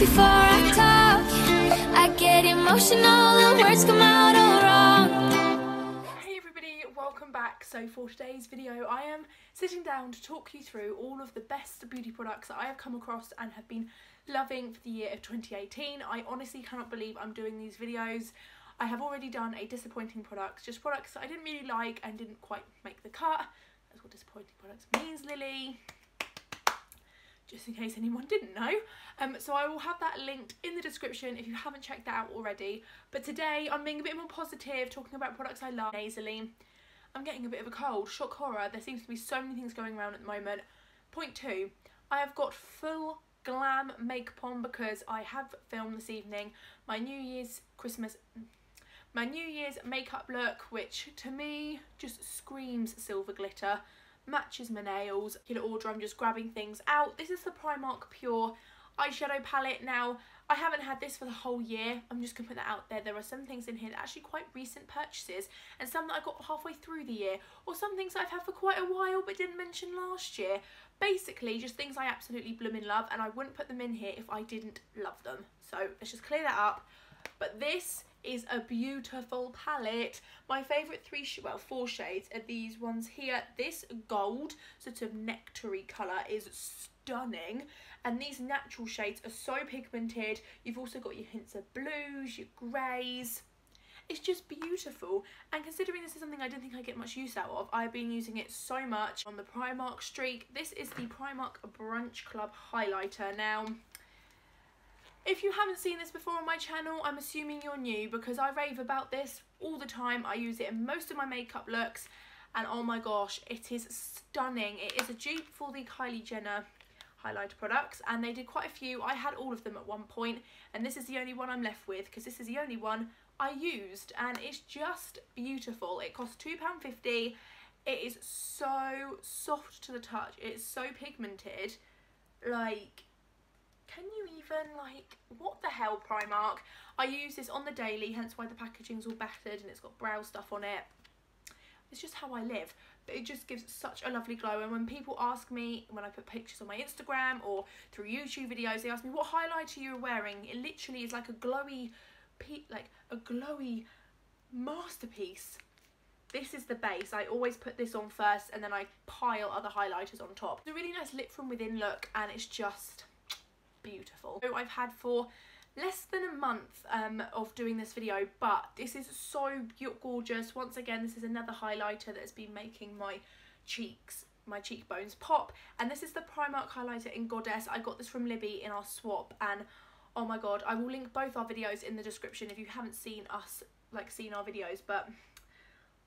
before I talk. I get emotional, the words come out all wrong. Hey everybody, welcome back. So for today's video I am sitting down to talk you through all of the best beauty products that I have come across and have been loving for the year of 2018. I honestly cannot believe I'm doing these videos. I have already done a disappointing products, just products that I didn't really like and didn't quite make the cut. That's what disappointing products means, Lily, just in case anyone didn't know. So I will have that linked in the description if you haven't checked that out already. But today I'm being a bit more positive, talking about products I love. Nasally. I'm getting a bit of a cold, shock horror. There seems to be so many things going around at the moment. Point 2, I have got full glam makeup on because I have filmed this evening my New Year's makeup look, which to me just screams silver glitter, matches my nails. In order, I'm just grabbing things out. This is the Primark Pure eyeshadow palette. Now, I haven't had this for the whole year. I'm just going to put that out there. There are some things in here that are actually quite recent purchases and some that I got halfway through the year, or some things I've had for quite a while but didn't mention last year. Basically, just things I absolutely blooming love, and I wouldn't put them in here if I didn't love them. So let's just clear that up. But this is a beautiful palette. My favourite four shades are these ones here. This gold, sort of nectar-y colour, is stunning. And these natural shades are so pigmented. You've also got your hints of blues, your greys. It's just beautiful. And considering this is something I didn't think I'd get much use out of, I've been using it so much on the Primark streak. This is the Primark Brunch Club highlighter. Now, if you haven't seen this before on my channel, I'm assuming you're new because I rave about this all the time. I use it in most of my makeup looks and oh my gosh, it is stunning. It is a dupe for the Kylie Jenner highlighter products and they did quite a few. I had all of them at one point and this is the only one I'm left with because this is the only one I used and it's just beautiful. It costs £2.50. It is so soft to the touch. It's so pigmented. Like, can you even, like, what the hell, Primark? I use this on the daily, hence why the packaging's all battered and it's got brow stuff on it. It's just how I live. But it just gives such a lovely glow. And when people ask me, when I put pictures on my Instagram or through YouTube videos, they ask me, what highlighter you're wearing? It literally is like a glowy masterpiece. This is the base. I always put this on first and then I pile other highlighters on top. It's a really nice lit from within look and it's just beautiful. So I've had for less than a month of doing this video, but this is so gorgeous. Once again, this is another highlighter that has been making my cheekbones pop, and this is the Primark highlighter in Goddess. I got this from Libby in our swap, and oh my god, I will link both our videos in the description if you haven't seen our videos. But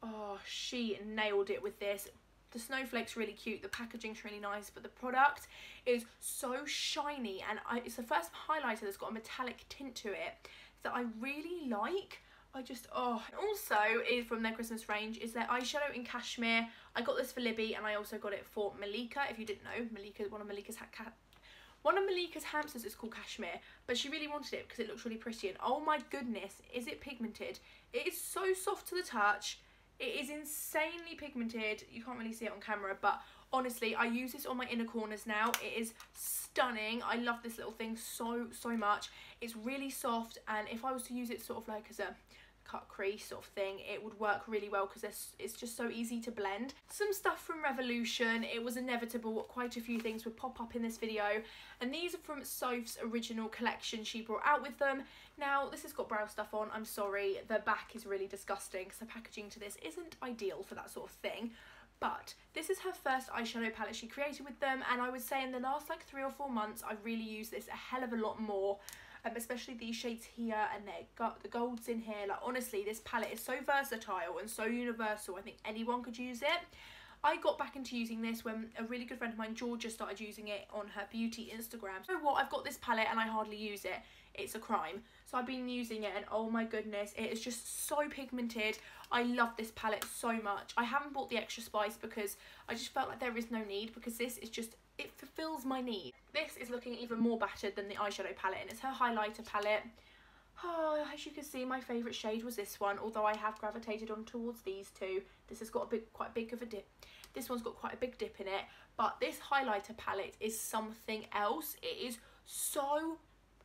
oh, she nailed it with this. The snowflake's really cute, the packaging's really nice, but the product is so shiny and it's the first highlighter that's got a metallic tint to it that I really like. Also is from their Christmas range is their eyeshadow in cashmere. I got this for Libby and I also got it for Malika. If you didn't know, one of Malika's hamsters is called Cashmere, but she really wanted it because it looks really pretty and oh my goodness, is it pigmented. It is so soft to the touch. It is insanely pigmented. You can't really see it on camera, but honestly, I use this on my inner corners now. It is stunning. I love this little thing so much. It's really soft, and if I was to use it sort of like as a cut crease sort of thing, it would work really well because it's just so easy to blend. Some stuff from Revolution. It was inevitable quite a few things would pop up in this video, and these are from Soph's original collection she brought out with them. Now, this has got brow stuff on. I'm sorry, the back is really disgusting because the packaging to this isn't ideal for that sort of thing. But this is her first eyeshadow palette she created with them, and I would say in the last like 3 or 4 months I've really used this a hell of a lot more. Especially these shades here and the golds in here. Like, honestly, this palette is so versatile and so universal. I think anyone could use it. I got back into using this when a really good friend of mine, Georgia, started using it on her beauty Instagram. So what? I've got this palette and I hardly use it. It's a crime. So I've been using it and oh my goodness, it is just so pigmented. I love this palette so much. I haven't bought the extra spice because I just felt like there is no need, because this is just, it fulfills my need. This is looking even more battered than the eyeshadow palette, and it's her highlighter palette. Oh, as you can see, my favourite shade was this one, although I have gravitated on towards these two. This has got quite big of a dip. This one's got quite a big dip in it, but this highlighter palette is something else. It is so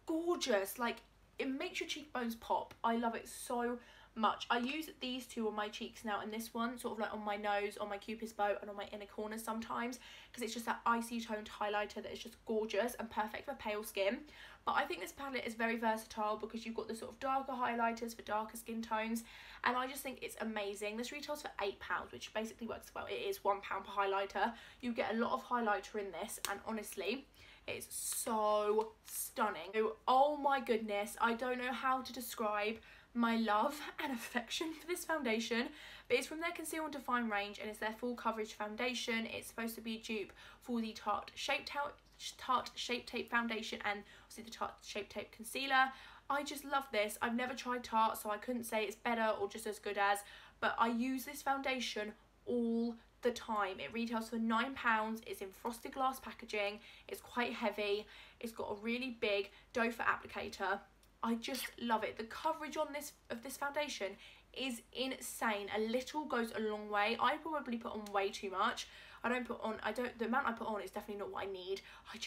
gorgeous. Like, it makes your cheekbones pop. I love it so much. I use these two on my cheeks now, and this one sort of like on my nose, on my cupid's bow, and on my inner corners sometimes, because it's just that icy toned highlighter that is just gorgeous and perfect for pale skin. But I think this palette is very versatile because you've got the sort of darker highlighters for darker skin tones, and I just think it's amazing. This retails for £8, which basically works well. It is £1 per highlighter. You get a lot of highlighter in this, and honestly, it's so stunning. Oh my goodness, I don't know how to describe my love and affection for this foundation, but it's from their Conceal and Define range, and it's their full coverage foundation. It's supposed to be a dupe for the Tarte Shape Tape foundation and obviously the Tarte Shape Tape concealer. I just love this. I've never tried Tarte, so I couldn't say it's better or just as good as, but I use this foundation all the time. It retails for £9. It's in frosted glass packaging. It's quite heavy. It's got a really big doe foot applicator. I just love it. The coverage on this foundation is insane. A little goes a long way. I probably put on way too much. The amount I put on is definitely not what I need. I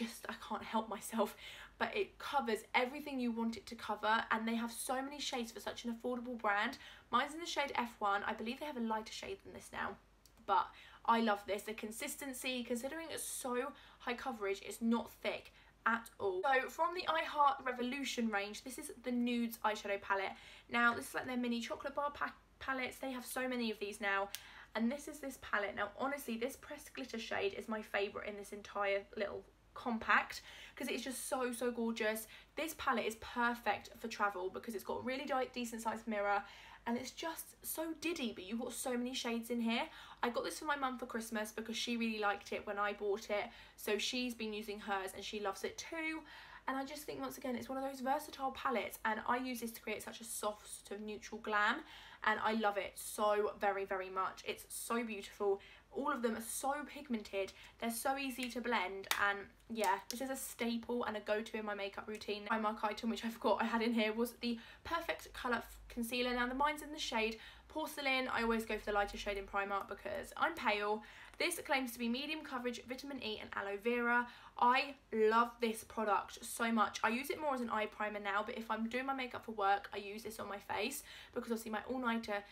can't help myself. But it covers everything you want it to cover, and they have so many shades for such an affordable brand. Mine's in the shade F1. I believe they have a lighter shade than this now. But I love this. The consistency, considering it's so high coverage, it's not thick at all. So from the I Heart Revolution range, this is the Nudes eyeshadow palette. Now this is like their mini chocolate bar palettes. They have so many of these now, and this is this palette. Now honestly, this pressed glitter shade is my favourite in this entire little compact because it's just so gorgeous. This palette is perfect for travel because it's got a really decent sized mirror, and it's just so diddy, but you've got so many shades in here. I got this for my mum for Christmas because she really liked it when I bought it, so she's been using hers and she loves it too. And I just think, once again, it's one of those versatile palettes, and I use this to create such a soft sort of neutral glam, and I love it so very much. It's so beautiful. All of them are so pigmented, they're so easy to blend, and yeah, this is a staple and a go-to in my makeup routine. My Primark item, which I forgot I had in here, was the Perfect Colour Concealer. Now mine's in the shade Porcelain. I always go for the lighter shade in Primark because I'm pale. This claims to be medium coverage, vitamin E and aloe vera. I love this product so much. I use it more as an eye primer now, but if I'm doing my makeup for work, I use this on my face because obviously my all-nighter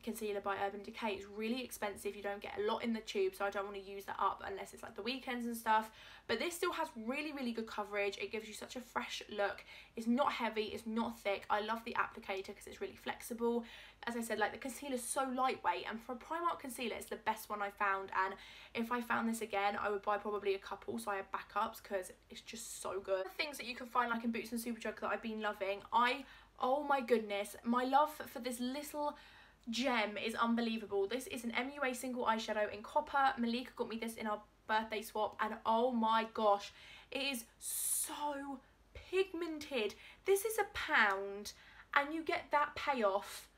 concealer by Urban Decay is really expensive. You don't get a lot in the tube, so I don't want to use that up unless it's like the weekends and stuff. But this still has really good coverage. It gives you such a fresh look. It's not heavy, it's not thick. I love the applicator because it's really flexible. As I said, like, the concealer is so lightweight, and for a Primark concealer, it's the best one I found. And if I found this again, I would buy probably a couple so I have backups because it's just so good. The things that you can find like in Boots and Superdrug that I've been loving, oh my goodness, my love for this little gem is unbelievable. This is an MUA single eyeshadow in copper. Malika got me this in our birthday swap, and oh my gosh, it is so pigmented. This is £1 and you get that payoff.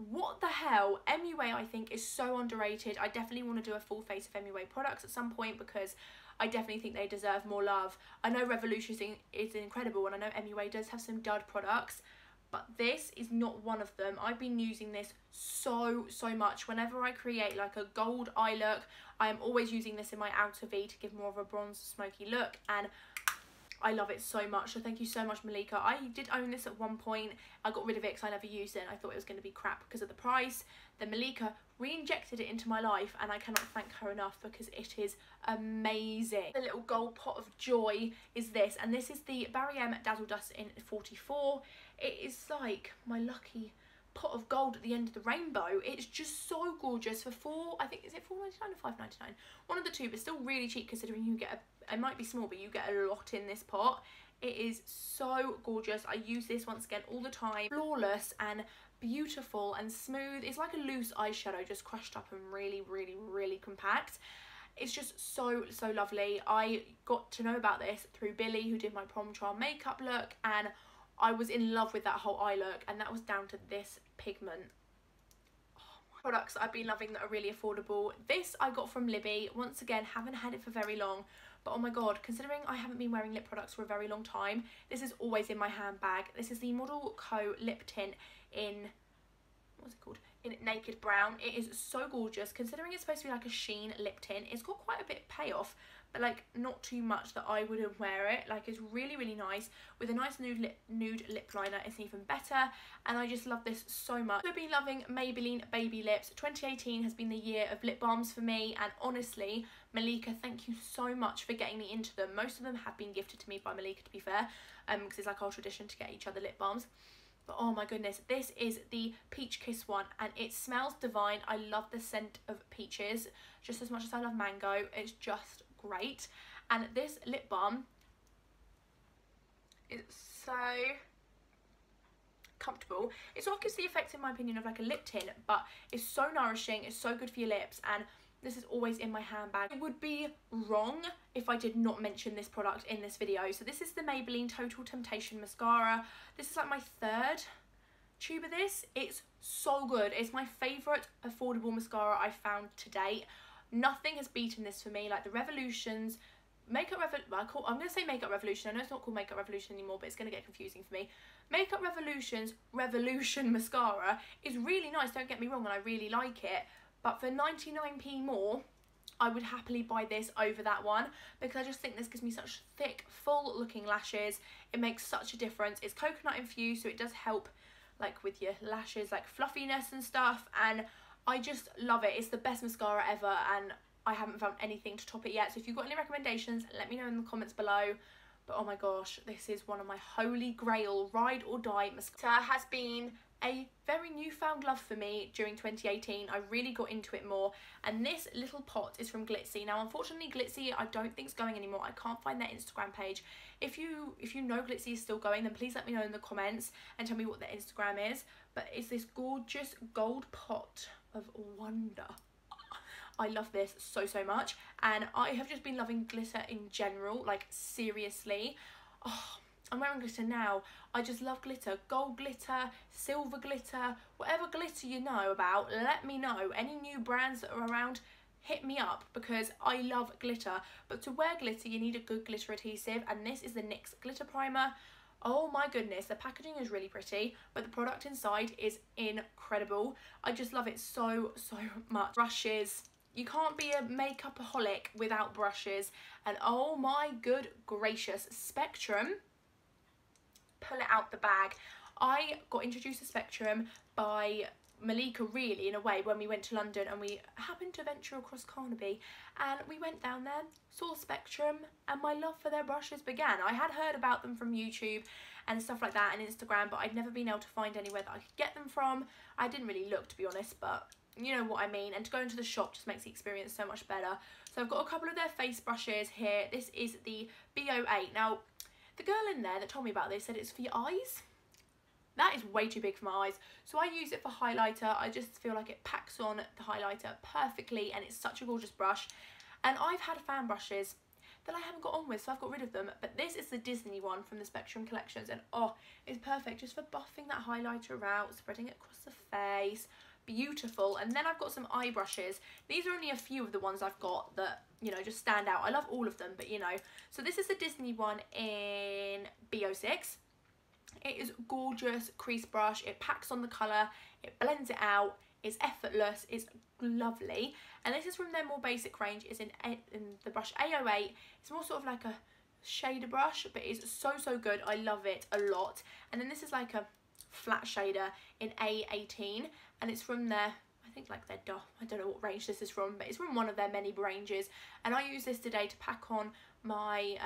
What the hell? MUA, I think, is so underrated. I definitely want to do a full face of MUA products at some point because I definitely think they deserve more love. I know Revolution is incredible, and I know MUA does have some dud products, but this is not one of them. I've been using this so much. Whenever I create like a gold eye look, I am always using this in my outer V to give more of a bronze smoky look, and I love it so much. So thank you so much, Malika. I did own this at one point. I got rid of it because I never used it and I thought it was going to be crap because of the price. Then Malika re-injected it into my life, and I cannot thank her enough because it is amazing. The little gold pot of joy is this, and this is the Barry M Dazzle Dust in 44. It is like my lucky pot of gold at the end of the rainbow. It's just so gorgeous for I think, is it $4.99 or $5.99? One of the two, but still really cheap considering you get it might be small, but you get a lot in this pot. It is so gorgeous. I use this once again all the time. Flawless and beautiful and smooth. It's like a loose eyeshadow, just crushed up and really compact. It's just so lovely. I got to know about this through Billy, who did my prom trial makeup look, and I was in love with that whole eye look, and that was down to this pigment. Products that I've been loving that are really affordable. This I got from Libby. Once again, haven't had it for very long, but oh my god, considering I haven't been wearing lip products for a very long time, this is always in my handbag. This is the Model Co lip tint in, what's it called? In Naked Brown. It is so gorgeous. Considering it's supposed to be like a sheen lip tint, it's got quite a bit of payoff, but like not too much that I wouldn't wear it. Like it's really, really nice with a nice nude lip liner. It's even better, and I just love this so much. I've been loving Maybelline Baby Lips. 2018 has been the year of lip balms for me, and honestly, Malika, thank you so much for getting me into them. Most of them have been gifted to me by Malika, to be fair, because it's like our tradition to get each other lip balms. But oh my goodness, this is the Peach Kiss one, and it smells divine. I love the scent of peaches just as much as I love mango. It's just great. And this lip balm is so comfortable. It sort of gives the effect, in my opinion, of like a lip tint, but it's so nourishing, it's so good for your lips, and this is always in my handbag. It would be wrong if I did not mention this product in this video. So this is the Maybelline Total Temptation Mascara. This is like my third tube of this. It's so good. It's my favourite affordable mascara I've found to date. Nothing has beaten this for me. Like the Revolutions, I'm going to say Makeup Revolution. I know it's not called Makeup Revolution anymore, but it's going to get confusing for me. Makeup Revolution's Revolution Mascara is really nice, don't get me wrong, and I really like it. But for 99p more, I would happily buy this over that one, because I just think this gives me such thick, full looking lashes. It makes such a difference. It's coconut infused, so it does help like with your lashes, like fluffiness and stuff. And I just love it. It's the best mascara ever, and I haven't found anything to top it yet. So if you've got any recommendations, let me know in the comments below. But oh my gosh, this is one of my holy grail ride or die mascara. Has been a very newfound love for me during 2018. I really got into it more, and this little pot is from Glitzy. Now unfortunately Glitzy I don't think is going anymore. I can't find their Instagram page. If you know Glitzy is still going, then please let me know in the comments and tell me what their Instagram is. But it's this gorgeous gold pot of wonder. I love this so much, and I have just been loving glitter in general, like seriously. Oh, I'm wearing glitter now. I just love glitter. Gold glitter, silver glitter, whatever glitter you know about, let me know. Any new brands that are around, hit me up, because I love glitter. But to wear glitter, you need a good glitter adhesive, and this is the NYX Glitter Primer. Oh my goodness, the packaging is really pretty, but the product inside is incredible. I just love it so much. Brushes. You can't be a makeup-aholic without brushes, and oh my good gracious, Spectrum, pull it out the bag. I got introduced to Spectrum by Malika, really, in a way, when we went to London, and we happened to venture across Carnaby, and we went down there, saw Spectrum, and my love for their brushes began. I had heard about them from YouTube and stuff like that, and Instagram, but I'd never been able to find anywhere that I could get them from. I didn't really look, to be honest, but you know what I mean. And to go into the shop just makes the experience so much better. So I've got a couple of their face brushes here. This is the BO8. Now, the girl in there that told me about this said it's for your eyes. That is way too big for my eyes. So I use it for highlighter. I just feel like it packs on the highlighter perfectly, and it's such a gorgeous brush. And I've had fan brushes that I haven't got on with, so I've got rid of them. But this is the Disney one from the Spectrum collections, and oh, it's perfect just for buffing that highlighter out, spreading it across the face. Beautiful. And then I've got some eye brushes. These are only a few of the ones I've got that, you know, just stand out. I love all of them, but you know. So this is the Disney one in BO6. It is gorgeous crease brush. It packs on the colour, it blends it out, it's effortless, it's lovely. And this is from their more basic range. It's in the brush A08. It's more sort of like a shader brush, but it's so good. I love it a lot. And then this is like a flat shader in A18, and it's from their, I think like their I don't know what range this is from, but it's from one of their many ranges. And I use this today to pack on my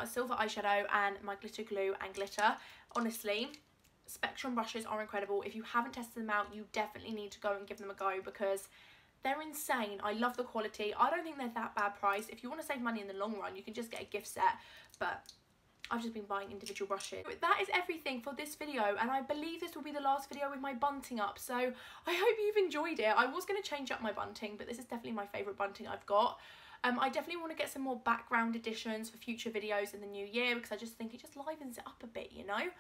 silver eyeshadow and my glitter glue and glitter. Honestly, Spectrum brushes are incredible. If you haven't tested them out, you definitely need to go and give them a go, because they're insane. I love the quality. I don't think they're that bad price. If you want to save money in the long run, you can just get a gift set, but I've just been buying individual brushes. That is everything for this video, and I believe this will be the last video with my bunting up, so I hope you've enjoyed it. I was going to change up my bunting, but this is definitely my favourite bunting I've got. I definitely want to get some more background additions for future videos in the new year, because I just think it just livens it up a bit, you know.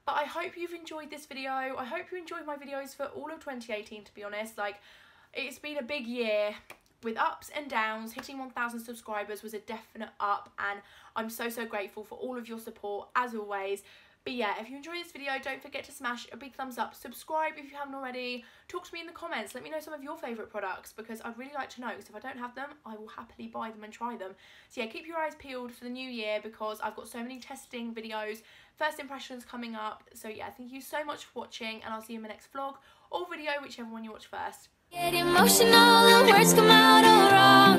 But I hope you've enjoyed this video. I hope you enjoyed my videos for all of 2018, to be honest. Like, it's been a big year with ups and downs. Hitting 1,000 subscribers was a definite up, and I'm so grateful for all of your support as always. But yeah, if you enjoyed this video, don't forget to smash a big thumbs up, subscribe if you haven't already, talk to me in the comments, let me know some of your favourite products because I'd really like to know, because if I don't have them, I will happily buy them and try them. So yeah, keep your eyes peeled for the new year because I've got so many testing videos, first impressions coming up. So yeah, thank you so much for watching and I'll see you in my next vlog or video, whichever one you watch first. Get emotional, the words come out all wrong.